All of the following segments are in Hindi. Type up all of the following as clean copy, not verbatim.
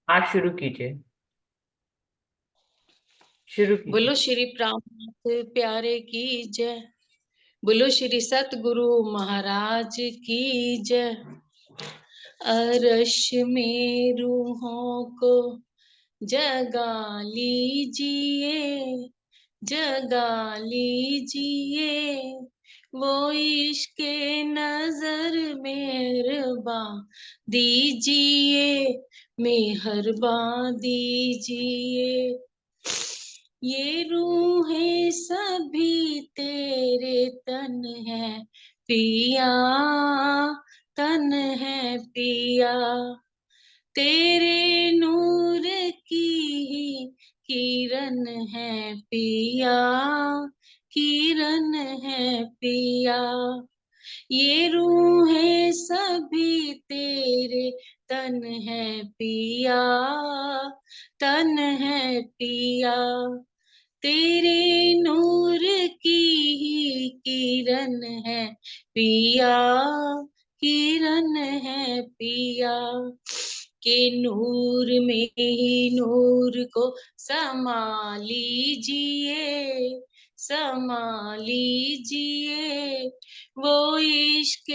आप शुरू कीजिए। शुरू कीजिए। बोलो श्री प्राणनाथ प्यारे की जय। बोलो श्री सतगुरु महाराज की जय। अरश में रूहों को जगा लीजिए, जगा लीजिए। वो इश्क नजर मेहरबा दीजिए, मेहरबा दीजिए। ये रूहें सभी तेरे तन है पिया, तन है पिया। तेरे नूर की ही किरण है पिया, किरण है पिया। ये रूहें सभी तेरे तन है पिया, तन है पिया। तेरे नूर की ही किरण है पिया, किरण है पिया। के नूर में ही नूर को समा लीजिए, समा लीजिए। वो इश्क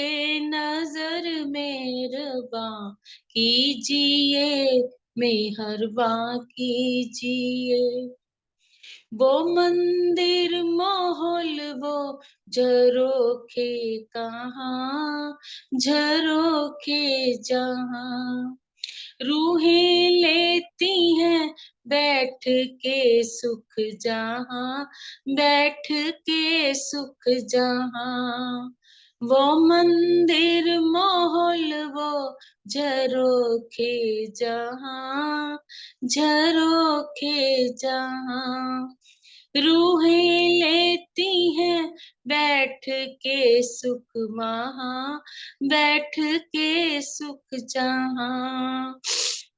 नजर मेहरबा कीजिए, मेहरबा कीजिए। वो मंदिर माहौल वो झरोखे कहाँ, झरोखे जहाँ। रूहें लेती हैं बैठ के सुख जहाँ, बैठ के सुख जहाँ। वो मंदिर माहौल वो झरोखे जहाँ, झरोखे जहाँ। रूहें लेती हैं बैठ के सुख वहाँ, बैठ के सुख जहाँ।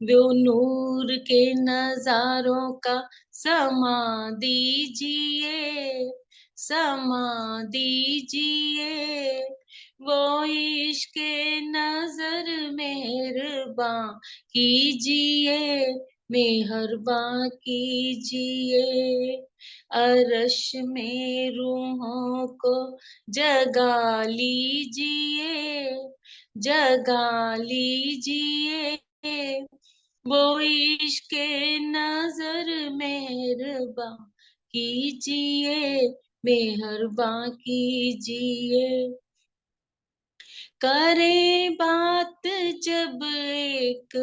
वो नूर के नजारों का समा दीजिए, समा दीजिए। वो इश्क नजर मेहरबा कीजिए, मेहरबा कीजिए। अरश में रूहों को जगा लीजिए, जगा लीजिए। वो इश्क नजर मेहरबा कीजिए, मेहरबा कीजिए। करे बात जब एक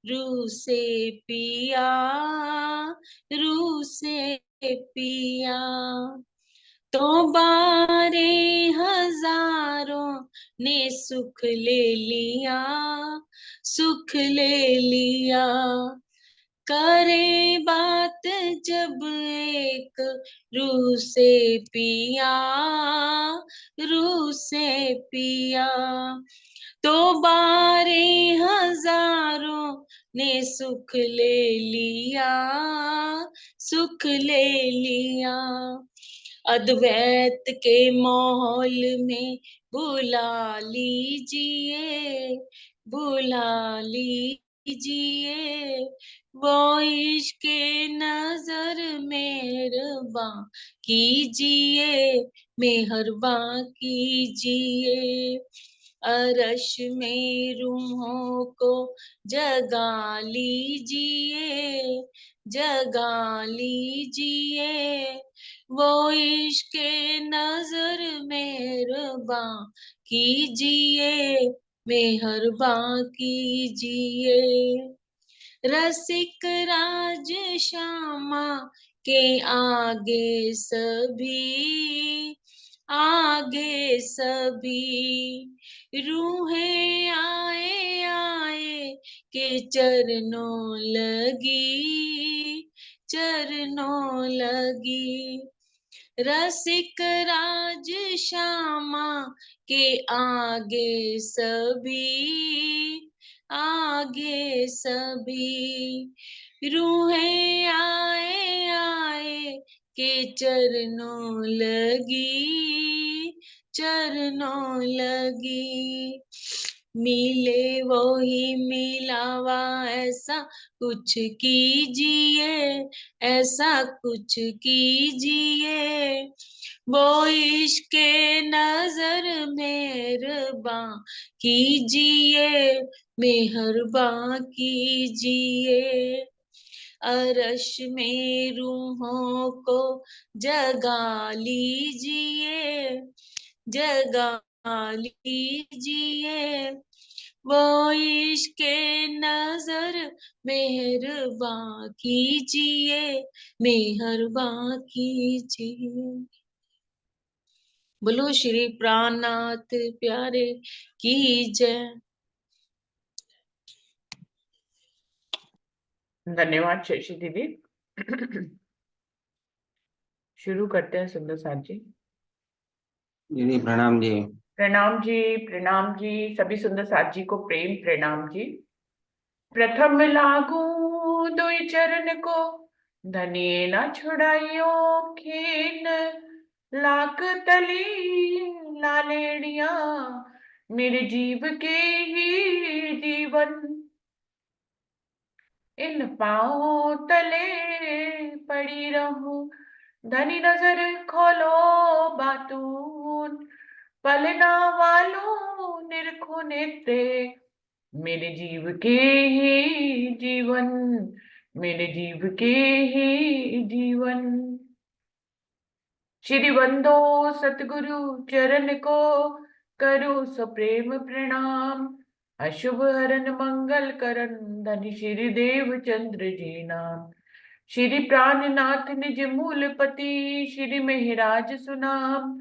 रूह से पिया, रूह से पिया। तो बारे हजारों ने सुख ले लिया, सुख ले लिया। करे बात जब एक रूह से पिया, रूह से पिया। तो बारे हजारों ने सुख ले लिया, सुख ले लिया। अद्वैत के माहौल में बुला लीजिए, बुला लीजिए। वो इश्क नजर मेहरबा कीजिए, मेहरबा कीजिए। अरश में रूहों को जगा लीजिए, जगा लीजिए। वो इश्क नजर मेहरबा कीजिए, मेहरबा कीजिए। रसिक राज श्यामा के आगे सभी, आगे सभी। रूहें आए आए के चरणों लगी, चरणों लगी। रसिक राज श्यामा के आगे सभी, आगे सभी। रूहें आए आए के चरणों लगी, चरणों लगी। मिले वो ही मिलावा, ऐसा कुछ कीजिए, ऐसा कुछ कीजिए। वो इश्क नजर मेहरबान कीजिए, मेहरबान कीजिए। अरश में रूहों को जगा लीजिए, जगा लीजिए। वो इश्क नजर मेहरबान कीजिए, मेहरबान कीजिए। बोलो श्री प्राणनाथ प्यारे की जय। धन्यवाद शशि दीदी। शुरू करते हैं सुंदर साथ जी। दीदी प्रणाम जी। प्रणाम जी, प्रणाम जी। सभी सुंदर साथ जी को प्रेम प्रणाम जी। प्रथम लागू दुई चरण को, धनी न छुड़ाइयो खीन। लाख तली लालेड़िया, मेरे जीव के ही जीवन। इन पाँव तले पड़ी रहूं, धनी नजर खोलो बातून। पलना वालों निरखो नेत्रे, मेरे जीव के ही जीवन, मेरे जीव के ही जीवन। श्री बंदो सतगुरु चरण को, करो सो प्रेम प्रणाम। अशुभ हरन मंगल करन, धनि श्री देव चंद्र जी नाम। श्री प्राणनाथ निज मूलपति, श्री मेहराज सुनाम।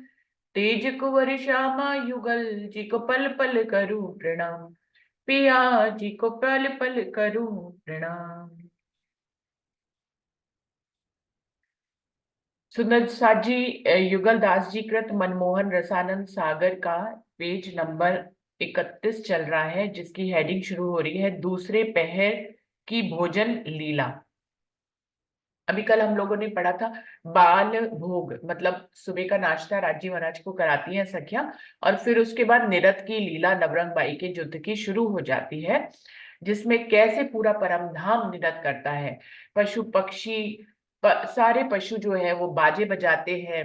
तेज कुंवर श्यामा युगल, जी को पल पल करूं प्रणाम। पिया जी को पल पल करूं प्रणाम। सुंदर साथ जी, युगल दास जी कृत मनमोहन रसानंद सागर का पेज नंबर 31 चल रहा है, जिसकी हेडिंग शुरू हो रही है दूसरे पहर की भोजन लीला। अभी कल हम लोगों ने पढ़ा था बाल भोग, मतलब सुबह का नाश्ता राजी महाराज को कराती हैं सखियां, और फिर उसके बाद निरत की लीला नवरंग बाई के युद्ध की शुरू हो जाती है, जिसमें कैसे पूरा परम धाम निरत करता है। पशु पक्षी सारे पशु जो है वो बाजे बजाते हैं,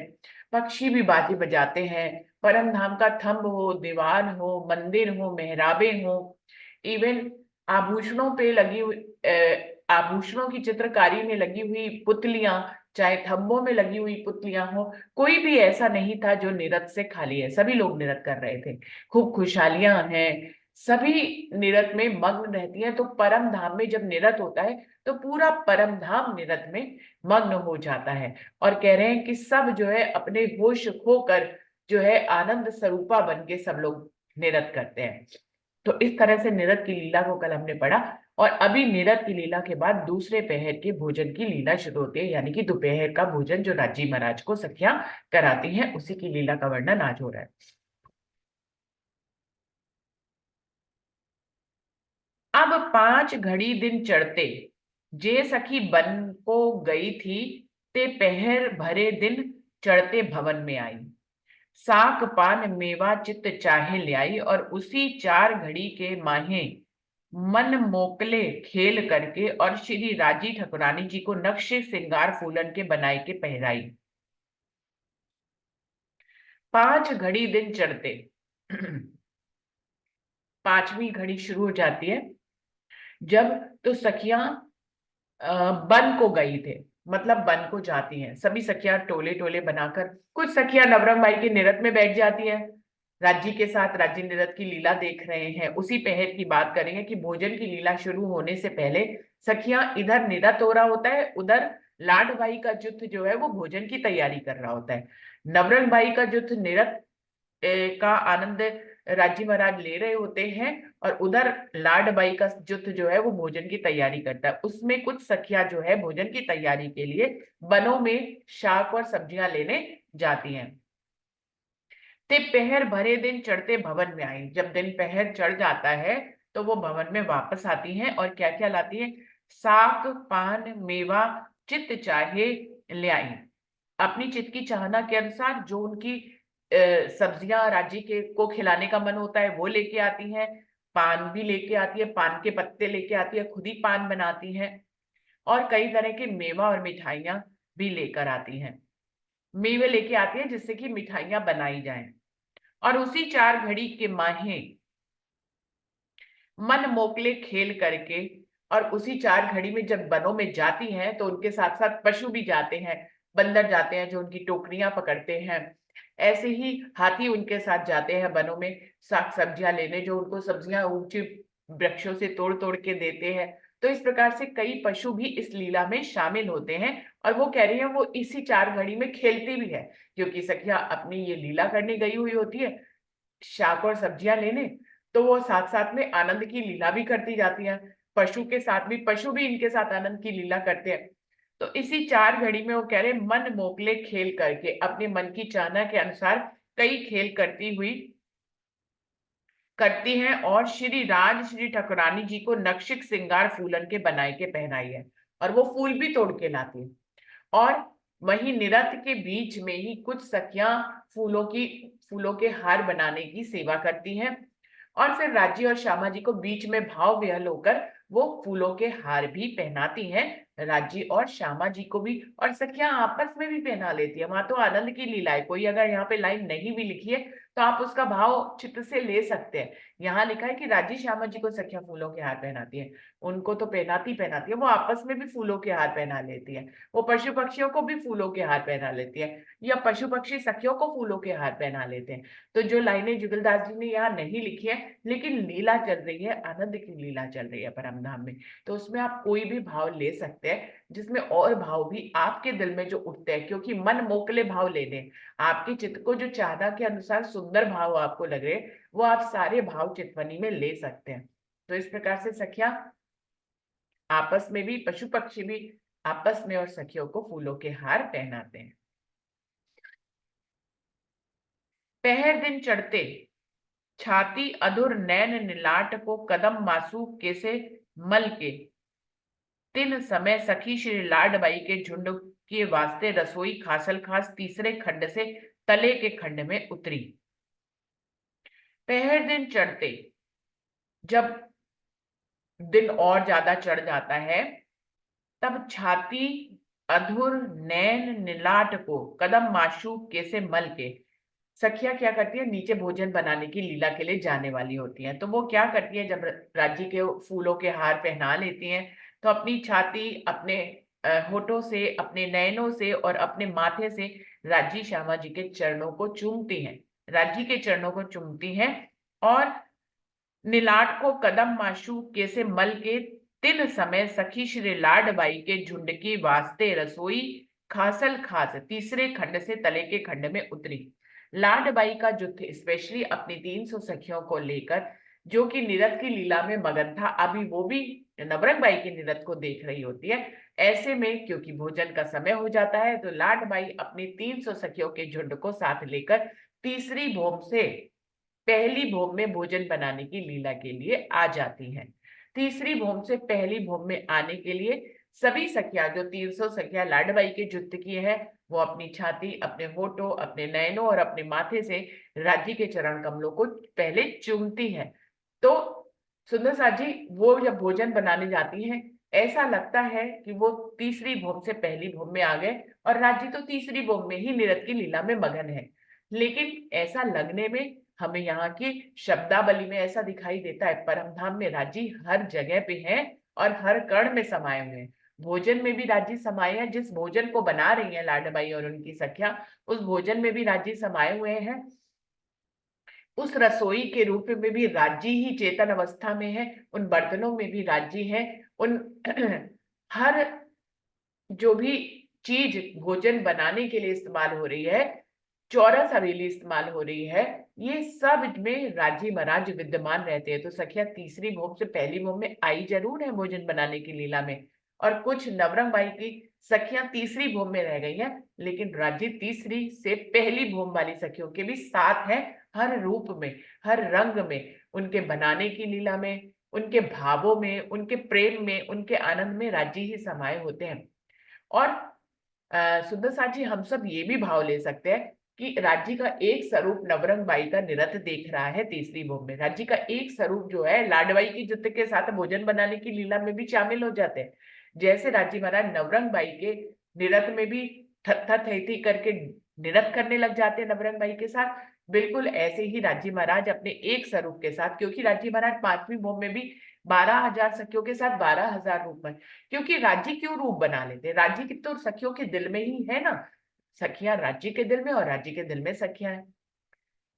पक्षी भी बाजे बजाते हैं। परम धाम का थंब हो, दीवार हो, मंदिर हो, मेहराबे हो, इवन आभूषणों पे लगी हुई आभूषणों की चित्रकारी में लगी हुई पुतलियां, चाहे थंबों में लगी हुई पुतलियां हो, कोई भी ऐसा नहीं था जो निरत से खाली है। सभी लोग निरत कर रहे थे, खूब खुशहालियां हैं, सभी निरत में मग्न रहती हैं। तो परम धाम में जब निरत होता है तो पूरा परम धाम निरत में मग्न हो जाता है। और कह रहे हैं कि सब जो है अपने होश खोकर जो है आनंद स्वरूपा बन के सब लोग निरत करते हैं। तो इस तरह से निरत की लीला को कल हमने पढ़ा, और अभी निरत की लीला के बाद दूसरे पहर के भोजन की लीला शुरू होती है, यानी कि दोपहर का भोजन जो राजी महाराज को सखियां कराती हैं, उसी की लीला का वर्णन आज हो रहा है। अब 5 घड़ी दिन चढ़ते, जे सखी बन को गई थी, ते पहर भरे दिन चढ़ते भवन में आई। साक पान मेवा चित्त चाहे ल्याई, और उसी 4 घड़ी के माहे मन मोकले खेल करके और श्री राजी ठकुरानी जी को नक्शे श्रृंगार फूलन के बनाए के पहराई। 5 घड़ी दिन चढ़ते, 5वीं घड़ी शुरू हो जाती है जब तो सखियां बन को गई थे, मतलब बन को जाती हैं। सभी सखियां टोले टोले बनाकर, कुछ सखियां नवरंग बाई के निरत में बैठ जाती हैं, राज्य के साथ राज्य निरत की लीला देख रहे हैं। उसी पहर की बात करेंगे कि भोजन की लीला शुरू होने से पहले सखियां, इधर निरत हो रहा होता है, उधर लाड भाई का जुथ जो है वो भोजन की तैयारी कर रहा होता है। नवरंग बाई का जुथ निरत का आनंद राजी महाराज ले रहे होते हैं, और उधर लाड बाई का जुथ जो है वो भोजन की तैयारी करता है। उसमें कुछ सखियां जो है भोजन की तैयारी के लिए बनों में शाक और सब्जियां लेने जाती हैं। ते पहर भरे दिन चढ़ते भवन में आई, जब दिन पहर चढ़ जाता है तो वो भवन में वापस आती हैं, और क्या क्या लाती हैं? साग पान मेवा चित्त चाहे ले आई। अपनी चित्त की चाहना के अनुसार जो उनकी सब्जियां राज्य के को खिलाने का मन होता है वो लेके आती हैं। पान भी लेके आती है, पान के पत्ते लेके आती है, खुद ही पान बनाती है और कई तरह के मेवा और मिठाइयां भी लेकर आती हैं। मेवे लेके आती है जिससे कि मिठाइयां बनाई जाएं। और उसी 4 घड़ी के माहे मन मोकले खेल करके और उसी 4 घड़ी में जब वनों में जाती हैं तो उनके साथ साथ पशु भी जाते हैं। बंदर जाते हैं जो उनकी टोकरियां पकड़ते हैं। ऐसे ही हाथी उनके साथ जाते हैं वनों में साग सब्जियां लेने, जो उनको सब्जियां ऊंचे वृक्षों से तोड़ तोड़ के देते हैं। तो इस प्रकार से कई पशु भी इस लीला में शामिल होते हैं। और वो कह रही है वो इसी 4 घड़ी में खेलती भी है, क्योंकि सखिया अपनी ये लीला करने गई हुई होती है शाक और सब्जियां लेने, तो वो साथ साथ में आनंद की लीला भी करती जाती है। पशु के साथ भी, पशु भी इनके साथ आनंद की लीला करते हैं। तो इसी 4 घड़ी में वो कह रहे मन मोकले खेल करके अपने मन की चाहना के अनुसार कई खेल करती हैं और श्री ठाकुरानी जी को नक्शिक श्रृंगार फूलन के बनाए के पहनाई है। और वो फूल भी तोड़ के लाती है। और वहीं निरत के बीच में ही कुछ सखियां फूलों के हार बनाने की सेवा करती हैं। और फिर राज्य और श्यामा जी को बीच में भाव विहल होकर वो फूलों के हार भी पहनाती हैं, राज्य और श्यामा जी को भी। और सखियां आपस में भी पहना लेती है। वहां तो आनंद की लीला है। कोई अगर यहाँ पे लाइन नहीं भी लिखी है तो आप उसका भाव चित्त से ले सकते हैं। यहाँ लिखा है कि राज्य श्यामा जी को सखियां फूलों के हार पहनाती है। उनको तो पहनाती है, वो आपस में भी फूलों के हार पहना लेती है। वो पशु पक्षियों को भी फूलों के हार पहना लेती है, या पशु पक्षी सखियों को फूलों के हार पहना लेते हैं। तो जो लाइनें जुगलदास जी ने यहाँ नहीं लिखी है, लेकिन लीला चल रही है, आनंद की लीला चल रही है परम धाम में, तो उसमें आप कोई भी भाव ले सकते हैं जिसमें और भाव भी आपके दिल में जो उठते हैं, क्योंकि मन मोकले भाव लेने, आपके चित्त को जो चाहना के अनुसार सुंदर भाव आपको लगे वो आप सारे भाव चितवनी में ले सकते हैं। तो इस प्रकार से सखिया आपस में भी, पशु पक्षी भी आपस में और सखियों को फूलों के हार पहनाते हैं। पहर दिन चढ़ते छाती अधुर नैन निलाट को कदम मासू केसे मल के तिन समय सखी श्री लाडबाई के झुंड के वास्ते रसोई खासल खास तीसरे खंड से तले के खंड में उतरी। पहर दिन चढ़ते, जब दिन और ज्यादा चढ़ जाता है तब छाती अधुर नैन निलाट को कदम माशू केसे मल के सखिया क्या करती है, नीचे भोजन बनाने की लीला के लिए जाने वाली होती हैं। तो वो क्या करती है, जब राज्य के फूलों के हार पहना लेती हैं तो अपनी छाती, अपने होठों से, अपने नयनों से और अपने माथे से राज्य श्यामा जी के चरणों को चूमती हैं, राज्य के चरणों को चूमती हैं। और निलाट को कदम माशू केसे मल के तिन समय सखी श्री लाडबाई के झुंड की वास्ते रसोई खासल खास तीसरे खंड से तले के खंड में उतरी। लाडबाई का युद्ध स्पेशली अपनी 300 सखियों को लेकर, जो कि निरत की लीला में मगन था, अभी वो भी नवरंग बाई के निरत को देख रही होती है। ऐसे में क्योंकि भोजन का समय हो जाता है तो लाडबाई अपनी 300 सखियों के झुंड को साथ लेकर तीसरी भूम से पहली भूम में भोजन बनाने की लीला के लिए आ जाती हैं। तीसरी भूम से पहली भूम में आने के लिए सभी सखिया, जो 300 सखिया लाडबाई के युद्ध की है, वो अपनी छाती, अपने होठों, अपने नयनों और अपने माथे से राज्य के चरण कमलों को पहले चूमती है। तो सुंदर साथ जी वो जब भोजन बनाने जाती हैं, ऐसा लगता है कि वो तीसरी भूम से पहली भूम में आ गए और राज्य तो तीसरी भूम में ही निरत की लीला में मगन है। लेकिन ऐसा लगने में हमें यहाँ की शब्दावली में ऐसा दिखाई देता है, परमधाम में राज्य हर जगह पे है और हर कण में समाये हुए हैं। भोजन में भी राज्य समाये हैं, जिस भोजन को बना रही है लाडबाई और उनकी सखिया, उस भोजन में भी राज्य समाये हुए हैं। उस रसोई के रूप में भी राज्य ही चेतन अवस्था में है, उन बर्तनों में भी राज्य है। उन हर जो भी चीज भोजन बनाने के लिए इस्तेमाल हो रही है, चौरस हवेली इस्तेमाल हो रही है, ये सब में राज्य महाराज विद्यमान रहते हैं। तो सखिया तीसरी भूम से पहली भूम में आई जरूर है भोजन बनाने की लीला में, और कुछ नवरंग बाई की सखियां तीसरी भूम में रह गई हैं, लेकिन राज्य तीसरी से पहली भूम वाली सखियों के भी साथ है, हर रूप में, हर रंग में, उनके बनाने की लीला में, उनके भावों में, उनके प्रेम में, उनके आनंद में राज्य ही समाये होते हैं। और सुंदर साथ जी हम सब ये भी भाव ले सकते हैं कि राज्य का एक स्वरूप नवरंग बाई का निरत देख रहा है तीसरी भूमि में। राज्य का एक स्वरूप जो है लाडबाई की जिद के साथ भोजन बनाने की लीला में भी शामिल हो जाते हैं। जैसे राज्य महाराज नवरंग बाई के निरत में भी थत्था थैथी करके निरत करने लग जाते हैं नवरंग बाई के साथ, बिल्कुल ऐसे ही राज्य महाराज अपने एक स्वरूप के साथ, क्योंकि राज्य महाराज पांचवी भूमि में भी 12,000 सखियों के साथ 12,000 रूप में, क्योंकि राज्य क्यों रूप बना लेते हैं, राज्य की तो सखियों के दिल में ही है ना, सखियां राज्य के दिल में और राज्य के दिल में सखियां हैं।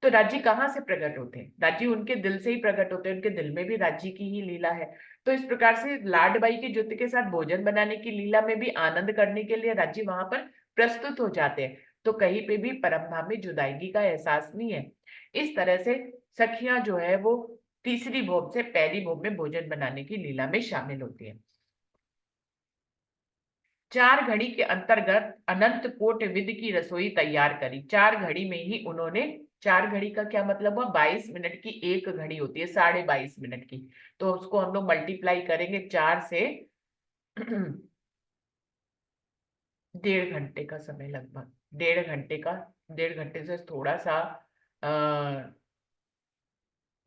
तो राज्य कहाँ से प्रकट होते हैं, राज्य उनके दिल से ही प्रकट होते हैं, उनके दिल में भी राज्य की ही लीला है। तो इस प्रकार से लाडबाई के ज्योति के साथ भोजन बनाने की लीला में भी आनंद करने के लिए राज्य वहां पर प्रस्तुत हो जाते हैं। तो कहीं पे भी परमधाम में जुदाईगी का एहसास नहीं है। इस तरह से सखियां जो है वो तीसरी भोग से पहली भोग में भोजन बनाने की लीला में शामिल होती है। चार घड़ी के अंतर्गत अनंत कोट विधि की रसोई तैयार करी। चार घड़ी में ही उन्होंने, चार घड़ी का क्या मतलब हुआ, 22 मिनट की एक घड़ी होती है, 22.5 मिनट की, तो उसको हम लोग मल्टीप्लाई करेंगे 4 से 1.5 घंटे का समय, लगभग 1.5 घंटे का, 1.5 घंटे से थोड़ा सा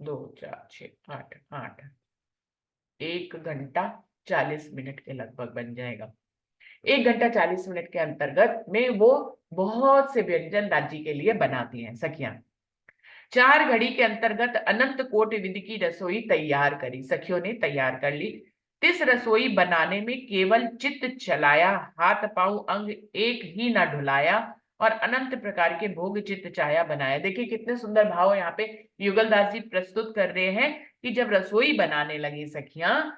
2 4 6 8 8 1 घंटा 40 मिनट के लगभग बन जाएगा। 1 घंटा 40 मिनट के अंतर्गत में वो बहुत से व्यंजन राज्य के लिए बनाती हैं सखियां। चार घड़ी के अंतर्गत अनंत कोट विधि की रसोई तैयार करी, सखियों ने तैयार कर ली। तिस रसोई बनाने में केवल चित्त चलाया, हाथ पांव अंग एक ही न ढुलाया, और अनंत प्रकार के भोग चित्त चाया बनाया। देखिए कितने सुंदर भाव यहाँ पे युगलदास जी प्रस्तुत कर रहे हैं कि जब रसोई बनाने लगी सखियां,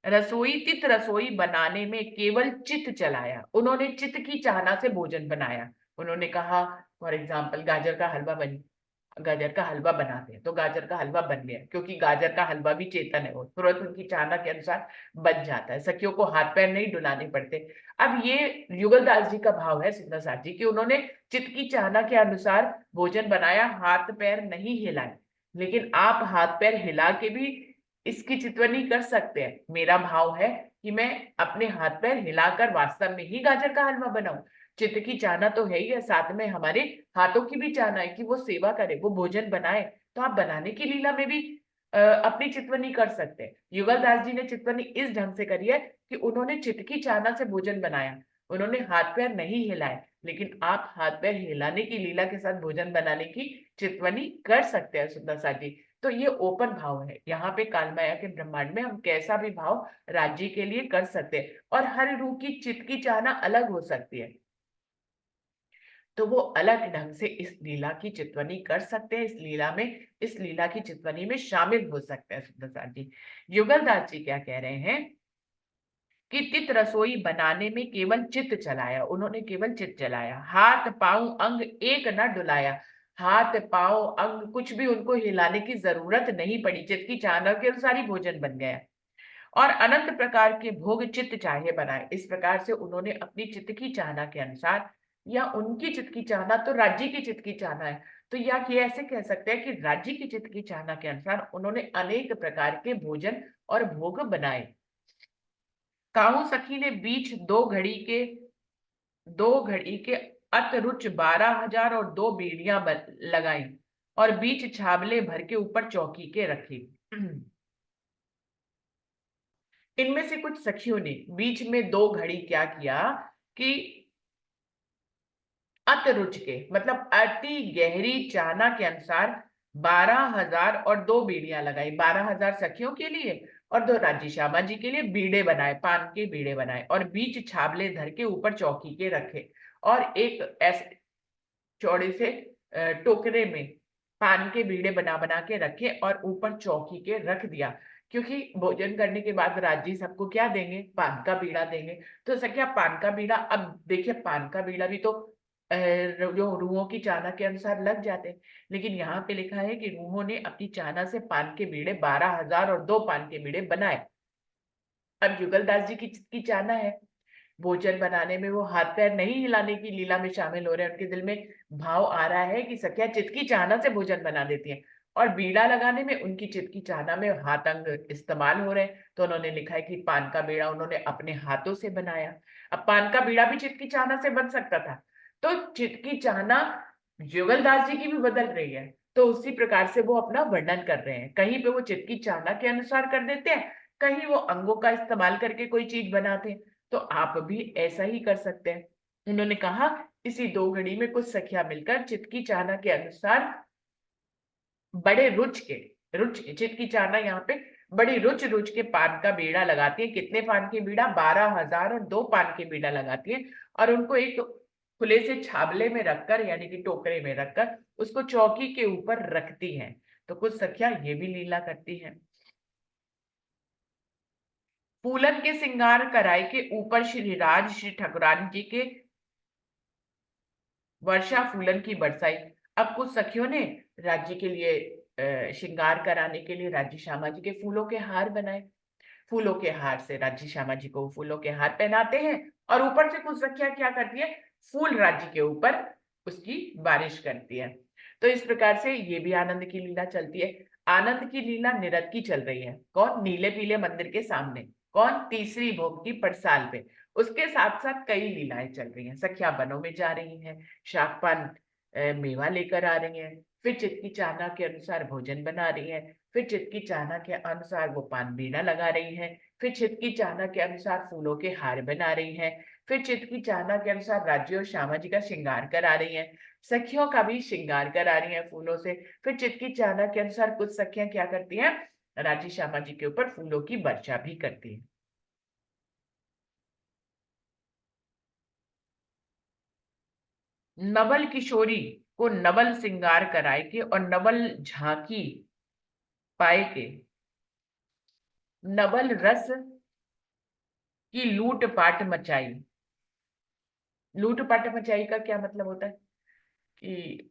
रसोई तित रसोई बनाने में केवल चित्त चलाया, उन्होंने चित्त की चाहना से भोजन बनाया। उन्होंने कहा फॉर एग्जाम्पल गाजर का हलवा बनाते हैं तो गाजर का हलवा बन गया, क्योंकि गाजर का हलवा भी चेतन है, वो तुरंत उनकी चाहना के अनुसार बन जाता है, सखियों को हाथ पैर नहीं डुलाने पड़ते। अब ये युगलदास जी का भाव है सुंदर साथ जी कि उन्होंने चित्त की चाहना के अनुसार भोजन बनाया, हाथ पैर नहीं हिलाए। लेकिन आप हाथ पैर हिला के भी इसकी चितवनी कर सकते हैं। मेरा भाव है कि मैं अपने हाथ पैर हिलाकर वास्तव में ही गाजर का हलवा बनाऊं। चित्त की चाहना तो है ही है, साथ में हमारे हाथों की भी चाहना है कि वो सेवा करे, वो भोजन बनाए। तो आप बनाने की लीला में भी अपनी चितवनी कर सकते हैं। युगलदास जी ने चितवनी इस ढंग से करी है कि उन्होंने चित्त की चाहना से भोजन बनाया, उन्होंने हाथ पैर नहीं हिलाए, लेकिन आप हाथ पैर हिलाने की लीला के साथ भोजन बनाने की चितवनी कर सकते हैं सुंदर सा जी। तो ये ओपन भाव है, यहाँ पे कालमाया के ब्रह्मांड में हम कैसा भी भाव राज्य के लिए कर सकते हैं, और हर रूह की चित्त की चाहना अलग हो सकती है, तो वो अलग ढंग से इस लीला की चितवनी कर सकते हैं, इस लीला की चितवनी में शामिल हो सकते हैं सुंदरदास जी। युगलदास जी क्या कह रहे हैं कि तित रसोई बनाने में केवल चित्त चलाया, उन्होंने केवल चित्त चलाया, हाथ पांव अंग एक न डुलाया, हाथ पांव अंग कुछ भी उनको हिलाने की जरूरत नहीं पड़ी, चित्त की चाहना के अनुसार ही भोजन बन गया। और अनंत प्रकार के भोग चित्त चाहे बनाए, इस प्रकार से उन्होंने अपनी चित्त की चाहना के अनुसार, या उनकी चित्त की चाहना तो राज्य की चित्त की चाहना है, तो या ये ऐसे कह सकते हैं कि राज्य की चित्त की चाहना के अनुसार उन्होंने अनेक प्रकार के भोजन और भोग बनाए। काहू सखी ने बीच दो घड़ी के अतरुच 12,000 और 2 बीड़ियां लगाई, और बीच छाबले भर के ऊपर चौकी के रखी। इनमें से कुछ सखियों ने बीच में 2 घड़ी क्या किया कि अतरुच के मतलब अति गहरी चाहना के अनुसार 12,000 और 2 बीड़ियां लगाई, 12,000 सखियों के लिए और 2 राज्य श्यामा जी के लिए बीड़े बनाए, पान के बीड़े बनाए, और बीच छाबले धर के ऊपर चौकी के रखे, और एक ऐसे चौड़े से टोकरे में पान के बीड़े बना बना के रखे और ऊपर चौकी के रख दिया, क्योंकि भोजन करने के बाद राजी सबको क्या देंगे, पान का बीड़ा देंगे। तो सखिया पान का बीड़ा, अब देखिए पान का बीड़ा भी तो जो रूहों की चाहना के अनुसार लग जाते हैं, लेकिन यहाँ पे लिखा है कि रूहों ने अपनी चाहना से पान के बीड़े 12,000 और 2 पान के बीड़े बनाए। अब युगलदास जी की चाहना है, भोजन बनाने में वो हाथ पैर नहीं हिलाने की लीला में शामिल हो रहे हैं, उनके दिल में भाव आ रहा है कि सखिया चित्त की चाहना से भोजन बना देती हैं, और बीड़ा लगाने में उनकी चित्त की चाहना में हाथ अंग इस्तेमाल हो रहे हैं, तो उन्होंने लिखा है कि पान का बीड़ा उन्होंने अपने हाथों से बनाया। अब पान का बीड़ा भी चित्त की चाहना से बन सकता था, तो चित्त की चाहना युगलदास जी की भी बदल रही है। तो उसी प्रकार से वो अपना वर्णन कर रहे हैं। कहीं पे वो चित्त की चाहना के अनुसार कर देते हैं, कहीं वो अंगों का इस्तेमाल करके कोई चीज बनाते हैं। तो आप भी ऐसा ही कर सकते हैं। उन्होंने कहा इसी दो घड़ी में कुछ सखियां मिलकर चित्त की चाहना के अनुसार बड़े रुच चित्त की चाहना यहाँ पे बड़ी रुच के पान का बीड़ा लगाती है। कितने पान के बीड़ा? 12,000 और 2 पान के बीड़ा लगाती है। और उनको एक खुले से छाबले में रखकर, यानी कि टोकरे में रखकर उसको चौकी के ऊपर रखती हैं। तो कुछ सखियां ये भी लीला करती हैं। फूलन के श्रृंगार कराई के ऊपर श्रीराज श्री ठकुरान जी के वर्षा फूलन की बरसाई। अब कुछ सखियों ने राज्य के लिए श्रृंगार कराने के लिए राज्य श्यामा जी के फूलों के हार बनाए। फूलों के हार से राज्य श्यामा जी को फूलों के हार पहनाते हैं। और ऊपर से कुछ सखियां क्या करती है? फूल राज्य के ऊपर उसकी बारिश करती है। तो इस प्रकार से ये भी आनंद की लीला चलती है। आनंद की लीला निरत की चल रही है। कौन? नीले पीले मंदिर के सामने। कौन? तीसरी भोग की पड़साल पे। उसके साथ साथ कई लीलाएं चल रही हैं। सखियां बनों में जा रही हैं, शाकपान मेवा लेकर आ रही हैं, फिर चित्त की चाहना के अनुसार भोजन बना रही हैं, फिर चित्त की चाहना के अनुसार वो पान बीड़ा लगा रही हैं, फिर चित्त की चाहना के अनुसार फूलों के हार बना रही हैं, फिर चित्त की चाहना के अनुसार राज्य और श्यामा जी का श्रृंगार करा रही हैं। सखियों का भी श्रृंगार करा रही हैं फूलों से। फिर चित्त की चाहना के अनुसार कुछ सखियां क्या करती हैं? राज्य श्यामा जी के ऊपर फूलों की वर्षा भी करती हैं। नवल किशोरी को नवल श्रृंगार कराए के और नवल झांकी पाए के नवल रस की लूट पाट मचाई। लूट पाट मचाई का क्या मतलब होता है? कि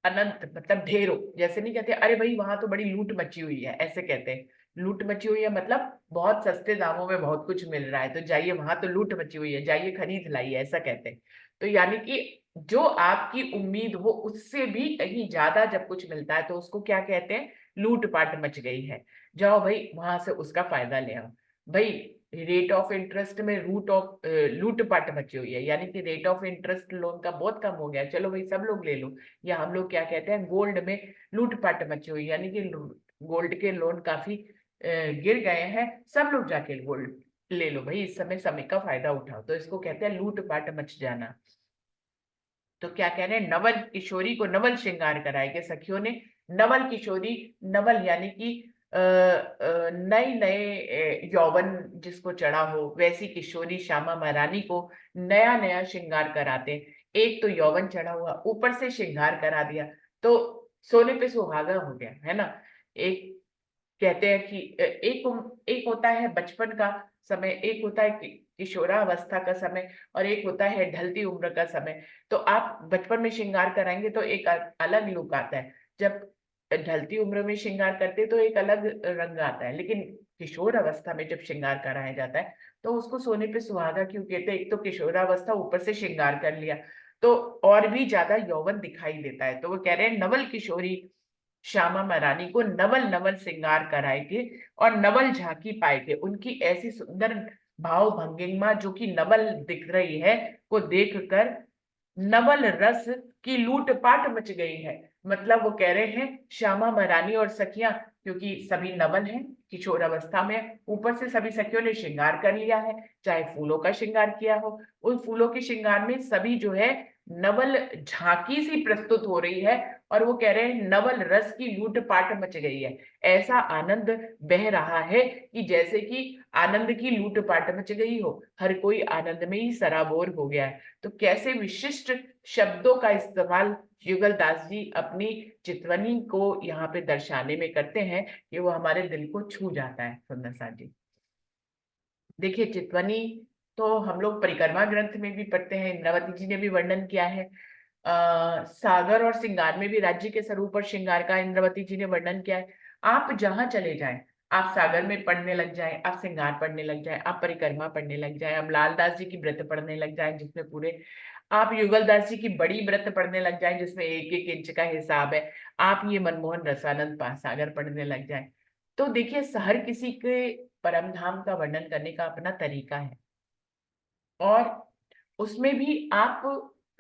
अनंत मतलब ढेरों। जैसे नहीं कहते अरे भाई वहां तो बड़ी लूट मची हुई है, ऐसे कहते हैं। लूट मची हुई है मतलब बहुत सस्ते दामों में बहुत कुछ मिल रहा है, तो जाइए वहां तो लूट मची हुई है, जाइए खरीद लाइए, ऐसा कहते हैं। तो यानी कि जो आपकी उम्मीद हो उससे भी कहीं ज्यादा जब कुछ मिलता है तो उसको क्या कहते हैं? लूट पाट मच गई है। जाओ भाई वहां से उसका फायदा ले आओ। भाई रेट ऑफ इंटरेस्ट में लूट पाट मची हुई है, यानी कि रेट ऑफ इंटरेस्ट लोन का बहुत कम हो गया, चलो भाई सब लोग ले लो। या हम लोग क्या कहते हैं? गोल्ड में लूटपाट मची हुई, यानी कि गोल्ड के लोन काफी गिर गए हैं, सब लोग जाके गोल्ड ले लो भाई, इस समय का फायदा उठाओ। तो इसको कहते हैं लूटपाट मच जाना। तो क्या कह रहे हैं? नवल किशोरी को नवल श्रृंगार कराएंगे सखियों ने। नवल किशोरी, नवल यानी कि नए नए यौवन जिसको चढ़ा हो, वैसी किशोरी श्यामा महारानी को नया नया श्रृंगार कराते हैं। एक तो यौवन चढ़ा हुआ, ऊपर से श्रृंगार करा दिया, तो सोने पे सुहागा हो गया, है ना। एक कहते हैं कि एक होता है बचपन का समय, एक होता है किशोरावस्था का समय, और एक होता है ढलती उम्र का समय। तो आप बचपन में श्रृंगार कराएंगे तो एक अलग लुक आता है। जब ढलती उम्र में श्रृंगार करते तो एक अलग रंग आता है, लेकिन किशोर अवस्था में जब श्रृंगार कराया जाता है तो उसको सोने पे सुहागा क्यों कहते हैं? एक तो किशोरावस्था, ऊपर से श्रृंगार कर लिया तो और भी ज्यादा यौवन दिखाई देता है। तो वो कह रहे हैं नवल किशोरी श्यामा महारानी को नवल नवल श्रृंगार कराएंगे और नवल झांकी पाएंगे। उनकी ऐसी सुंदर भाव भंगिमा जो कि नवल दिख रही है को देखकर नवल रस की लूटपाट मच गई है। मतलब वो कह रहे हैं श्यामा महारानी और सखियां, क्योंकि सभी नवल हैं, किशोर अवस्था में, ऊपर से सभी सखियों ने श्रृंगार कर लिया है, चाहे फूलों का श्रृंगार किया हो। उन फूलों के श्रृंगार में सभी जो है नवल झांकी सी प्रस्तुत हो रही है। और वो कह रहे हैं नवल रस की लूटपाट मच गई है। ऐसा आनंद बह रहा है कि जैसे कि आनंद की लूटपाट मच गई हो, हर कोई आनंद में ही सराबोर हो गया है। तो कैसे विशिष्ट शब्दों का इस्तेमाल युगलदास जी अपनी चितवनी को यहाँ पे दर्शाने में करते हैं कि वो हमारे दिल को छू जाता है। सुंदर सा जी देखिए, चितवनी तो हम लोग परिक्रमा ग्रंथ में भी पढ़ते हैं, इंद्रावती जी ने भी वर्णन किया है। सागर और श्रृंगार में भी राज्य के स्वरूप और श्रृंगार का इंद्रावती जी ने वर्णन किया है। आप जहां चले जाएं, आप सागर में पढ़ने लग जाएं, आप श्रृंगार पढ़ने लग जाएं, आप परिक्रमा पढ़ने लग जाएं, आप लालदास जी की व्रत पढ़ने लग जाएं जिसमें पूरे, आप युगलदास जी की बड़ी व्रत पढ़ने लग जाएं जिसमें एक एक इंच का हिसाब है, आप ये मनमोहन रसानंद सागर पढ़ने लग जाएं, तो देखिए हर किसी के परम धाम का वर्णन करने का अपना तरीका है। और उसमें भी आप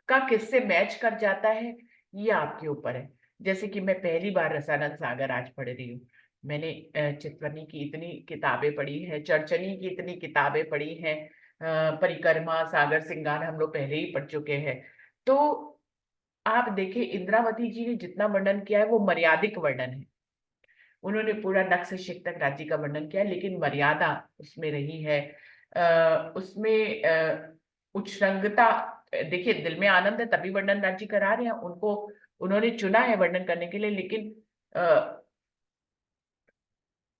का किससे मैच कर जाता है ये आपके ऊपर है। जैसे कि मैं पहली बार रसानंद सागर आज पढ़ रही हूँ। मैंने चित्तवनी की इतनी किताबें पढ़ी है, चरचनी की इतनी किताबें पढ़ी हैं, परिक्रमा, सागर सिंगार हम लोग पहले ही पढ़ चुके हैं। तो आप देखिए इंद्रावती जी ने जितना वर्णन किया है वो मर्यादिक वर्णन है। उन्होंने पूरा नख से शिख तक राज्य का वर्णन किया है, लेकिन मर्यादा उसमें रही है। उसमें उच्छृंखलता, देखिए दिल में आनंद है तभी वर्णन राज्य करा रहे हैं उनको, उन्होंने चुना है वर्णन करने के लिए। लेकिन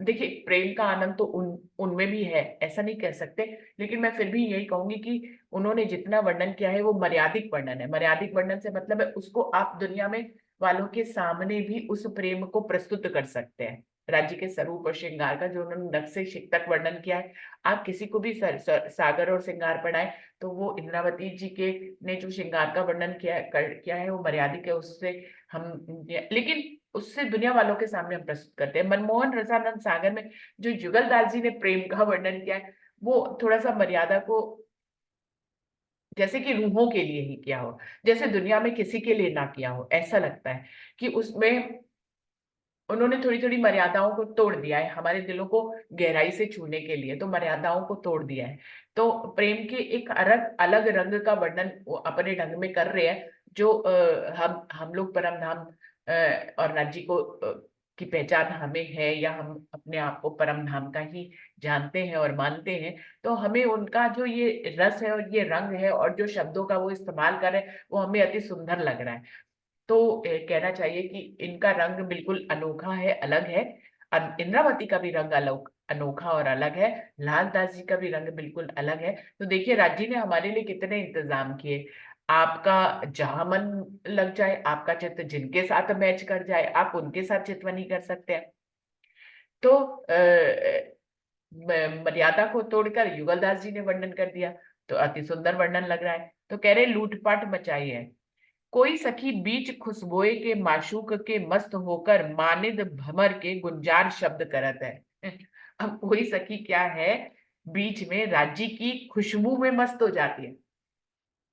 देखिए प्रेम का आनंद तो उनमें भी है, ऐसा नहीं कह सकते। लेकिन मैं फिर भी यही कहूंगी कि उन्होंने जितना वर्णन किया है वो मर्यादिक वर्णन है। मर्यादिक वर्णन से मतलब है उसको आप दुनिया में वालों के सामने भी उस प्रेम को प्रस्तुत कर सकते हैं। राज्य के स्वरूप और श्रृंगार का जो उन्होंने नख से शिख तक वर्णन किया है, आप किसी को भी सागर और श्रृंगार पढ़ाए तो वो इंद्रावती जी के ने जो श्रृंगार का वर्णन किया है वो मर्यादिक है, उससे हम, लेकिन उससे दुनिया वालों के सामने हम प्रस्तुत करते हैं। मनमोहन रसानंद सागर में जो जुगलदास जी ने प्रेम का वर्णन किया है वो थोड़ा सा मर्यादा को, जैसे कि रूहों के लिए ही किया हो, जैसे दुनिया में किसी के लिए ना किया हो, ऐसा लगता है कि उसमें उन्होंने थोड़ी थोड़ी मर्यादाओं को तोड़ दिया है हमारे दिलों को गहराई से छूने के लिए, तो मर्यादाओं को तोड़ दिया है। तो प्रेम के एक अलग अलग रंग का वर्णन वो अपने ढंग में कर रहे हैं, जो हम लोग परम धाम और राज्य को की पहचान हमें है, या हम अपने आप को परम धाम का ही जानते हैं और मानते हैं। तो हमें उनका जो ये रस है और ये रंग है और जो शब्दों का वो इस्तेमाल कर रहे हैं वो हमें अति सुंदर लग रहा है। तो कहना चाहिए कि इनका रंग बिल्कुल अनोखा है, अलग है। इंद्रावती का भी रंग अलग अनोखा और अलग है, लाल दास जी का भी रंग बिल्कुल अलग है। तो देखिए राज्य ने हमारे लिए कितने इंतजाम किए। आपका जहां मन लग जाए, आपका चित्त जिनके साथ मैच कर जाए, आप उनके साथ चितवनी कर सकते हैं। तो मर्यादा को तोड़कर युगलदास जी ने वर्णन कर दिया, तो अति सुंदर वर्णन लग रहा है। तो कह रहे लूटपाट मचाई है। कोई सखी बीच खुशबोए के माशूक के मस्त होकर मानिद भमर के गुंजार शब्द करत है। अब कोई सखी क्या है, बीच में राज्य की खुशबू में मस्त हो जाती है।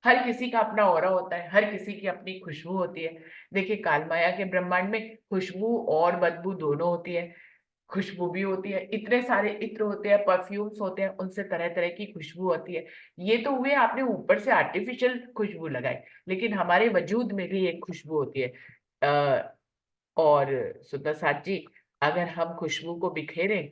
हर किसी का अपना ऑरा होता है, हर किसी की अपनी खुशबू होती है। देखिए कालमाया के ब्रह्मांड में खुशबू और बदबू दोनों होती है। खुशबू भी होती है, इतने सारे इत्र होते हैं, परफ्यूम्स होते हैं, उनसे तरह तरह की खुशबू होती है। ये तो हुए आपने ऊपर से आर्टिफिशियल खुशबू लगाई, लेकिन हमारे वजूद में भी एक खुशबू होती है। और सुंदर साथ जी, अगर हम खुशबू को बिखेरें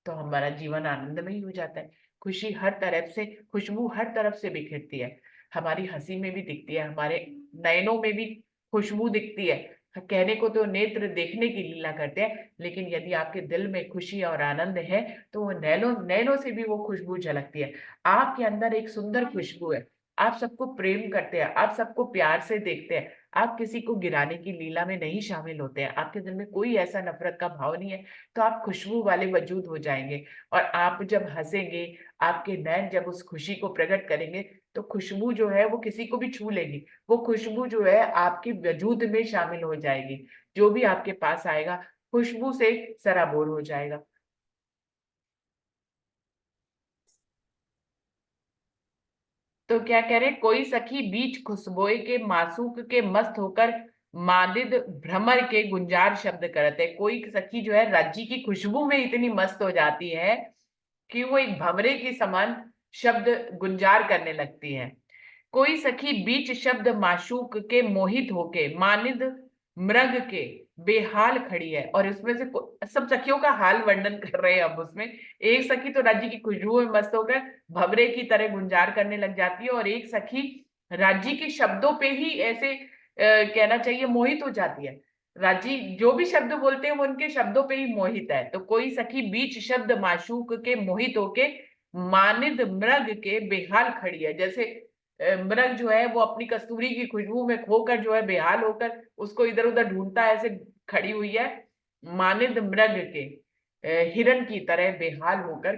तो हमारा जीवन आनंदमय हो जाता है। खुशी हर तरफ से, खुशबू हर तरफ से बिखरती है। हमारी हंसी में भी दिखती है, हमारे नयनों में भी खुशबू दिखती है। कहने को तो नेत्र देखने की लीला करते हैं, लेकिन यदि आपके दिल में खुशी और आनंद है तो वो नैनों नैनों से भी वो खुशबू झलकती है। आपके अंदर एक सुंदर खुशबू है। आप सबको प्रेम करते हैं, आप सबको प्यार से देखते हैं, आप किसी को गिराने की लीला में नहीं शामिल होते हैं, आपके दिल में कोई ऐसा नफरत का भाव नहीं है। तो आप खुशबू वाले वजूद हो जाएंगे। और आप जब हंसेंगे, आपके नैन जब उस खुशी को प्रकट करेंगे, तो खुशबू जो है वो किसी को भी छू लेगी। वो खुशबू जो है आपके वजूद में शामिल हो जाएगी। जो भी आपके पास आएगा खुशबू से सराबोर हो जाएगा। तो क्या कह रहे, कोई सखी बीच खुशबोए के मासूक के मस्त होकर मादिद भ्रमर के गुंजार शब्द करते। कोई सखी जो है राज्य की खुशबू में इतनी मस्त हो जाती है कि वो एक भंवरे के समान शब्द गुंजार करने लगती है। कोई सखी बीच शब्द माशूक के मोहित होके मानिद मृग के बेहाल खड़ी है। और इसमें से सब सखियों का हाल वर्णन कर रहे हैं। अब उसमें एक सखी तो राज्य की खुशबू में मस्त होकर भवरे की तरह गुंजार करने लग जाती है, और एक सखी राज्य के शब्दों पे ही ऐसे कहना चाहिए मोहित हो जाती है। राजी जो भी शब्द बोलते हैं वो उनके शब्दों पे ही मोहित है। तो कोई सखी बीच शब्द माशूक के मोहित होके मानिद मृग के बेहाल खड़ी है। जैसे मृग जो है वो अपनी कस्तूरी की खुशबू में खोकर जो है बेहाल होकर उसको इधर उधर ढूंढता है, ऐसे खड़ी हुई है। मानिद मृग के हिरण की तरह बेहाल होकर